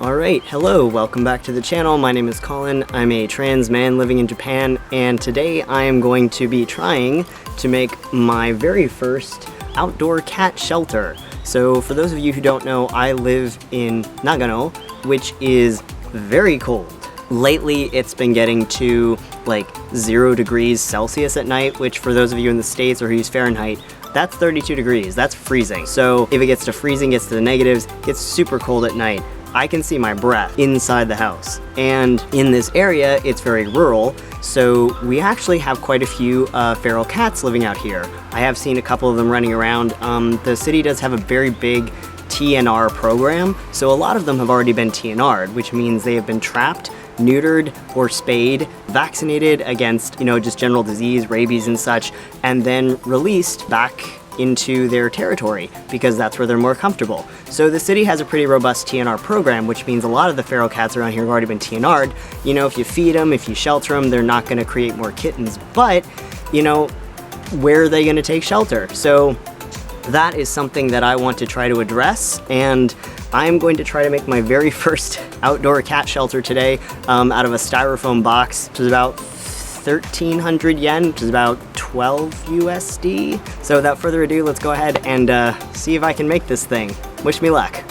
Alright, hello, welcome back to the channel. My name is Colin. I'm a trans man living in Japan, and today I am going to be trying to make my very first outdoor cat shelter. So for those of you who don't know, I live in Nagano, which is very cold. Lately, it's been getting to like 0 degrees Celsius at night, which for those of you in the States or who use Fahrenheit, that's 32 degrees, that's freezing. So if it gets to freezing, gets to the negatives, it gets super cold at night. I can see my breath inside the house. And in this area, it's very rural, so we actually have quite a few feral cats living out here. I have seen a couple of them running around. The city does have a very big TNR program, so a lot of them have already been TNR'd, which means they have been trapped, neutered, or spayed, vaccinated against, just general disease, rabies and such, and then released back into their territory because that's where they're more comfortable. So the city has a pretty robust TNR program, which means a lot of the feral cats around here have already been TNR'd. If you feed them, if you shelter them, they're not going to create more kittens, but, where are they going to take shelter? So that is something that I want to try to address, and I'm going to try to make my very first outdoor cat shelter today out of a styrofoam box, which is about 1,300 yen, which is about 12 USD. So without further ado, let's go ahead and see if I can make this thing. Wish me luck.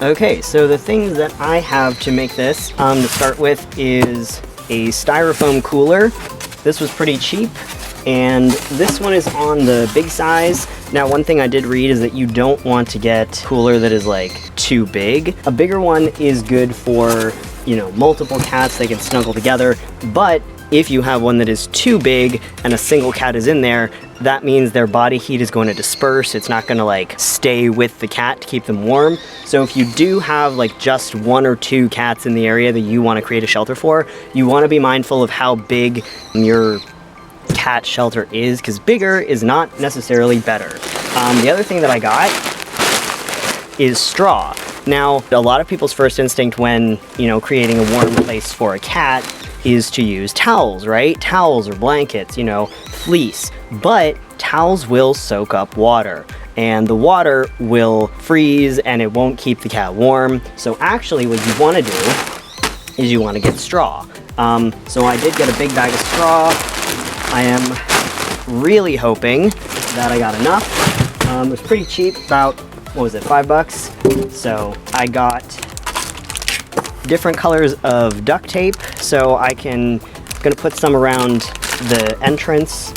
Okay, so the things that I have to make this, to start with, is a styrofoam cooler. This was pretty cheap, and this one is on the big size. Now, one thing I did read is that you don't want to get a cooler that is like too big. A bigger one is good for multiple cats, they can snuggle together, but if you have one that is too big and a single cat is in there, that means their body heat is going to disperse. It's not going to stay with the cat to keep them warm. So if you do have just 1 or 2 cats in the area that you want to create a shelter for, you want to be mindful of how big your cat shelter is, because bigger is not necessarily better. The other thing that I got is straw. Now, a lot of people's first instinct when, creating a warm place for a cat is to use towels, right? Towels or blankets, fleece. But towels will soak up water, and the water will freeze and it won't keep the cat warm. So actually what you want to do is you want to get straw. So I did get a big bag of straw. I am really hoping that I got enough. It was pretty cheap, about, what was it, $5? So I got different colors of duct tape, so gonna put some around the entrance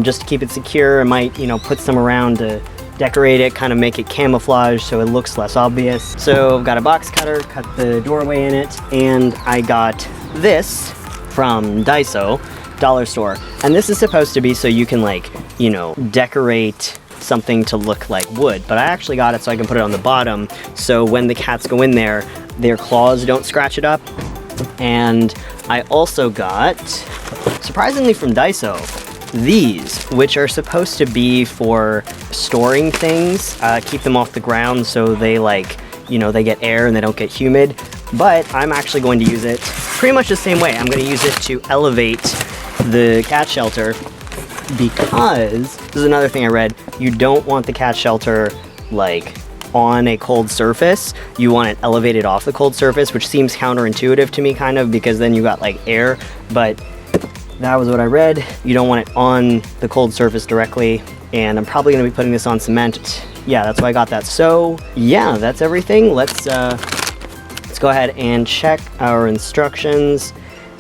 just to keep it secure. I might, put some around to decorate it, kind of make it camouflage so it looks less obvious. So I've got a box cutter, cut the doorway in it, and I got this from Daiso, dollar store. And this is supposed to be so you can decorate something to look like wood, but I actually got it so I can put it on the bottom so when the cats go in there, their claws don't scratch it up. And I also got, surprisingly from Daiso, these, which are supposed to be for storing things, keep them off the ground so they they get air and they don't get humid. But I'm actually going to use it pretty much the same way. I'm going to use it to elevate the cat shelter, because this is another thing I read, you don't want the cat shelter on a cold surface. You want it elevated off the cold surface, which seems counterintuitive to me kind of, because then you got air, but that was what I read. You don't want it on the cold surface directly, and I'm probably going to be putting this on cement. Yeah, that's why I got that. So yeah, that's everything. Let's go ahead and check our instructions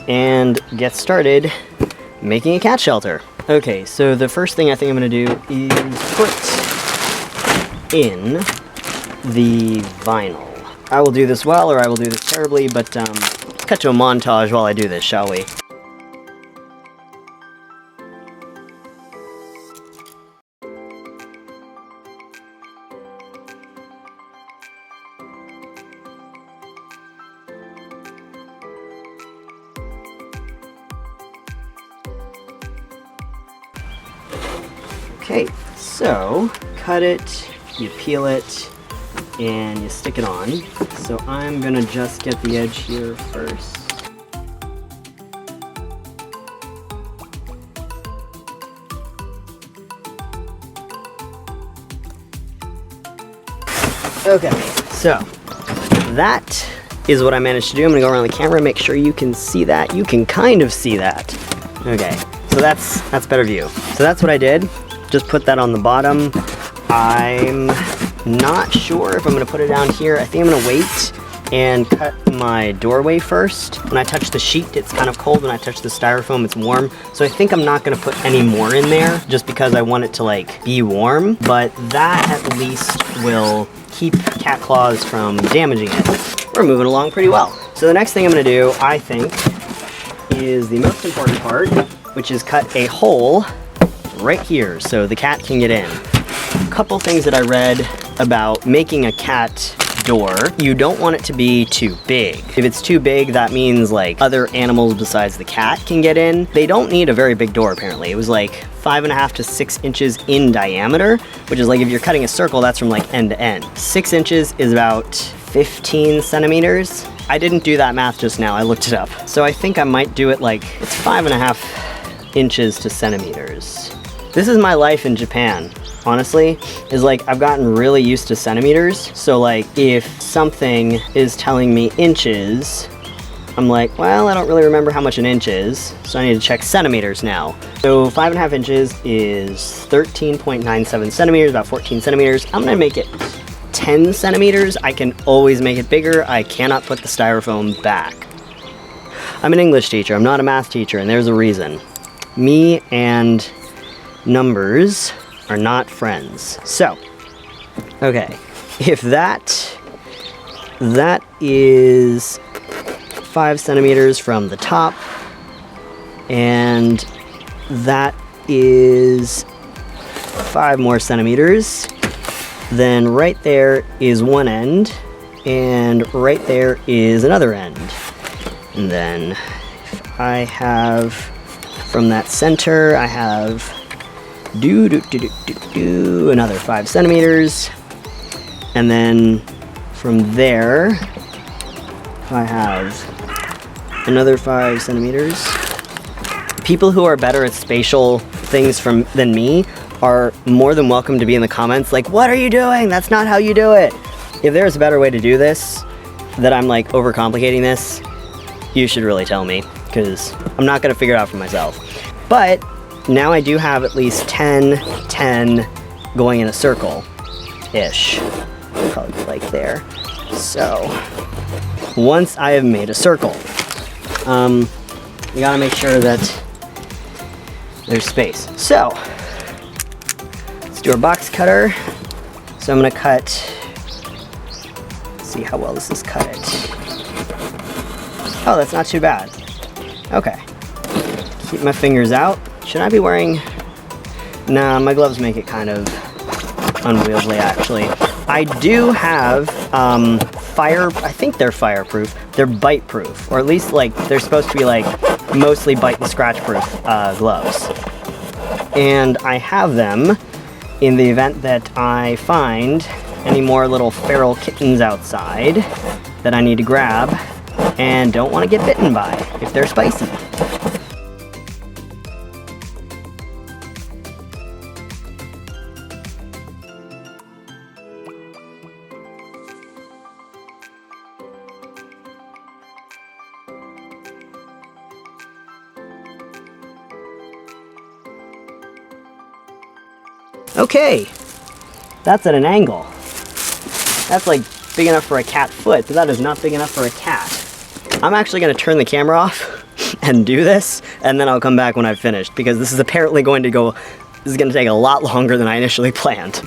and get started making a cat shelter. Okay, so the first thing I think I'm going to do is put in the vinyl. I will do this well, or I will do this terribly, but let's cut to a montage while I do this, shall we? Okay, so cut it, you peel it, and you stick it on. So I'm gonna just get the edge here first. Okay, so that is what I managed to do. I'm gonna go around the camera, make sure you can see that. You can kind of see that. Okay, so that's better view. So that's what I did. Just put that on the bottom. I'm not sure if I'm gonna put it down here. I think I'm gonna wait and cut my doorway first. When I touch the sheet, it's kind of cold. When I touch the styrofoam, it's warm. So I think I'm not gonna put any more in there just because I want it to like be warm, but that at least will keep cat claws from damaging it. We're moving along pretty well. So the next thing I'm gonna do, I think, is the most important part, which is cut a hole right here so the cat can get in. A couple things that I read about making a cat door. You don't want it to be too big. If it's too big, that means like other animals besides the cat can get in. They don't need a very big door apparently. It was like 5.5 to 6 inches in diameter, which is like if you're cutting a circle, that's from like end to end. 6 inches is about 15 centimeters. I didn't do that math just now, I looked it up. So I think I might do it like, it's 5.5 inches to centimeters. This is my life in Japan, honestly, is like I've gotten really used to centimeters. So like if something is telling me inches, I'm like, well, I don't really remember how much an inch is, so I need to check centimeters now. So 5.5 inches is 13.97 centimeters, about 14 centimeters. I'm gonna make it 10 centimeters. I can always make it bigger. I cannot put the styrofoam back. I'm an English teacher, I'm not a math teacher, and there's a reason. Me and numbers are not friends. So, okay, if that is 5 centimeters from the top, and that is 5 more centimeters, then right there is one end, and right there is another end. And then if I have, from that center, I have another 5 centimeters. And then from there, I have another 5 centimeters. People who are better at spatial things than me are more than welcome to be in the comments like, what are you doing? That's not how you do it. If there's a better way to do this, that I'm like overcomplicating this, you should really tell me, because I'm not gonna figure it out for myself. But now I do have at least 10 going in a circle-ish. Probably like there. So, once I have made a circle, you gotta make sure that there's space. So, let's do our box cutter. So I'm gonna cut, let's see how well this is cut it. Oh, that's not too bad. Okay. Keep my fingers out. Should I be wearing, nah, my gloves make it kind of unwieldy actually. I do have I think they're fireproof. They're bite proof, or at least like they're supposed to be like mostly bite and scratch proof gloves. And I have them in the event that I find any more little feral kittens outside that I need to grab and don't want to get bitten by if they're spicy. Okay, that's at an angle. That's like big enough for a cat foot, but that is not big enough for a cat. I'm actually gonna turn the camera off and do this, and then I'll come back when I've finished, because this is apparently going to go, this is gonna take a lot longer than I initially planned.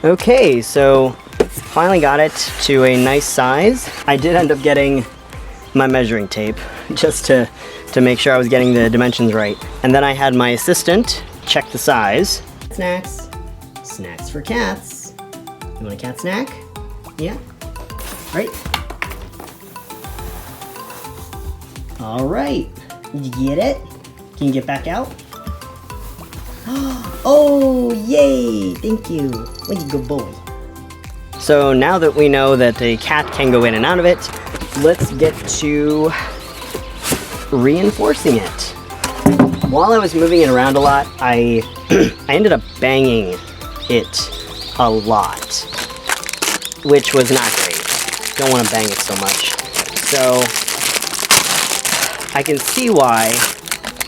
Okay, so finally got it to a nice size. I did end up getting my measuring tape just to make sure I was getting the dimensions right. And then I had my assistant check the size. Snacks. Snacks for cats. You want a cat snack? Yeah? Right? All right. Did you get it? Can you get back out? Oh, yay! Thank you. What a good boy. So now that we know that a cat can go in and out of it, let's get to reinforcing it. While I was moving it around a lot, I ended up banging it a lot. which was not great. Don't want to bang it so much. So I can see why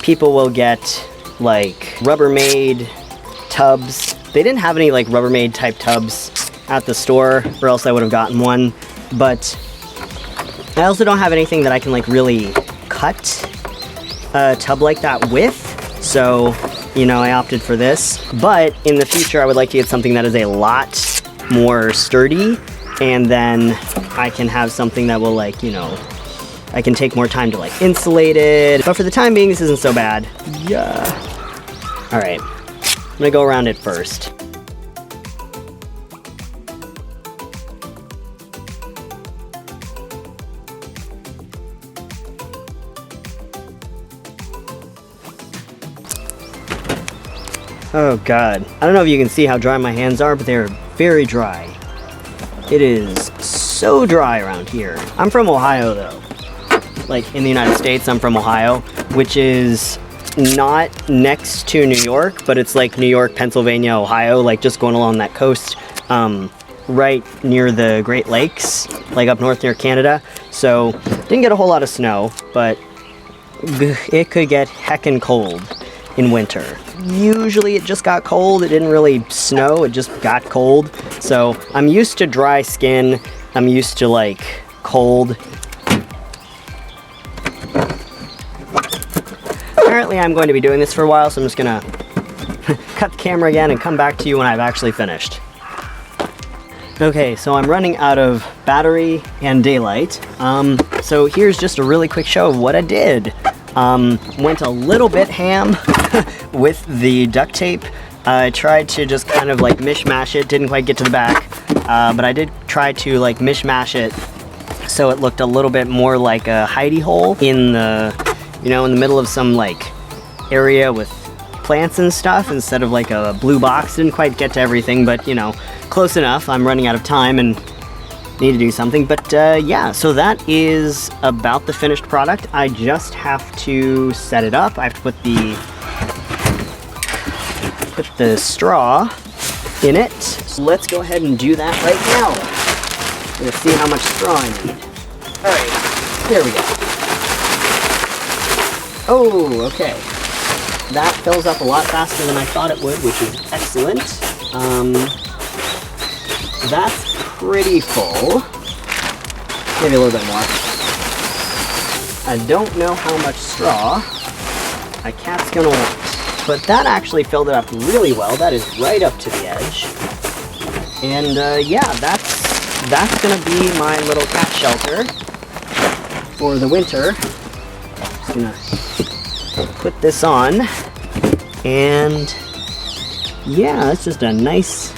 people will get like Rubbermaid tubs. They didn't have any like Rubbermaid type tubs at the store, or else I would have gotten one. But I also don't have anything that I can like really cut a tub like that with. So, you know, I opted for this. But in the future, I would like to get something that is a lot more sturdy, and then I can have something that will like, you know, I can take more time to like insulate it. But for the time being, this isn't so bad. Yeah. All right, I'm gonna go around it first. Oh God, I don't know if you can see how dry my hands are, but they're very dry. It is so dry around here. I'm from Ohio though. Like in the United States, I'm from Ohio, which is not next to New York, but it's like New York, Pennsylvania, Ohio, like just going along that coast, right near the Great Lakes, like up north near Canada. So didn't get a whole lot of snow, but it could get heckin' cold in winter. Usually it just got cold. It didn't really snow, it just got cold. So I'm used to dry skin. I'm used to like cold. Apparently I'm going to be doing this for a while, so I'm just gonna cut the camera again and come back to you when I've actually finished. Okay, so I'm running out of battery and daylight. So here's just a really quick show of what I did. Went a little bit ham with the duct tape. I tried to just kind of like mishmash it, didn't quite get to the back, but I did try to like mishmash it so it looked a little bit more like a hidey hole in the, you know, in the middle of some like area with plants and stuff instead of like a blue box. Didn't quite get to everything, but you know, close enough. I'm running out of time and need to do something, but yeah, so that is about the finished product. I just have to set it up. I have to put the straw in it. So let's go ahead and do that right now. Let's see how much straw I need. All right, there we go. Oh, okay. That fills up a lot faster than I thought it would, which is excellent. That's pretty full. Maybe a little bit more. I don't know how much straw my cat's gonna want, but that actually filled it up really well. That is right up to the edge. And yeah, that's gonna be my little cat shelter for the winter. Just gonna put this on, and yeah, it's just a nice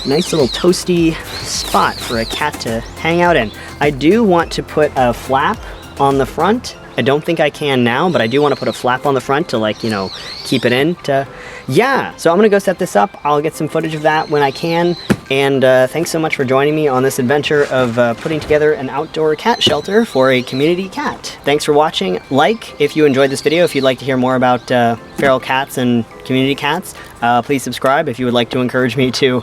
little toasty spot for a cat to hang out in. I do want to put a flap on the front. I don't think I can now, but I do want to put a flap on the front to like, you know, keep it in to, yeah. So I'm gonna go set this up. I'll get some footage of that when I can. And thanks so much for joining me on this adventure of putting together an outdoor cat shelter for a community cat. Thanks for watching. Like if you enjoyed this video. If you'd like to hear more about feral cats and community cats, please subscribe if you would like to encourage me to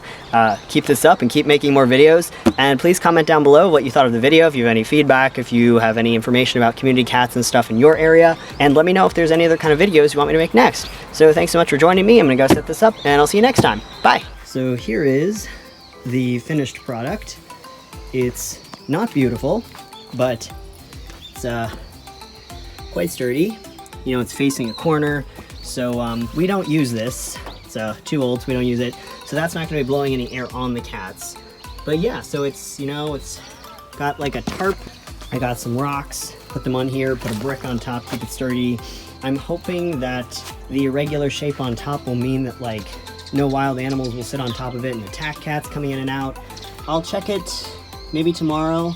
keep this up and keep making more videos. And please comment down below what you thought of the video, if you have any feedback, if you have any information about community cats and stuff in your area, and let me know if there's any other kind of videos you want me to make next. So thanks so much for joining me. I'm gonna go set this up, and I'll see you next time. Bye. So here is the finished product. It's not beautiful, but it's quite sturdy. You know, it's facing a corner, so we don't use this. It's too old, so we don't use it. So that's not going to be blowing any air on the cats. But yeah, so it's, you know, it's got like a tarp. I got some rocks, put them on here, put a brick on top, keep it sturdy. I'm hoping that the irregular shape on top will mean that like no wild animals will sit on top of it and attack cats coming in and out. I'll check it maybe tomorrow,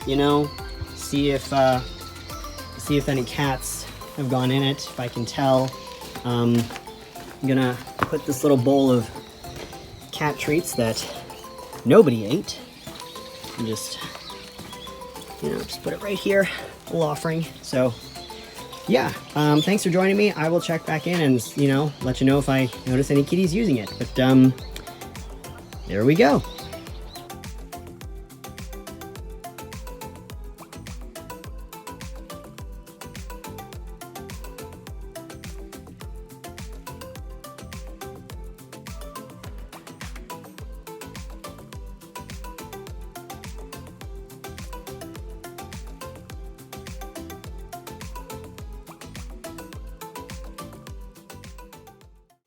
you know, see if any cats have gone in it, if I can tell. I'm gonna put this little bowl of cat treats that nobody ate and just, you know, just put it right here, a little offering. So yeah, thanks for joining me. I will check back in and, you know, let you know if I notice any kitties using it. But there we go.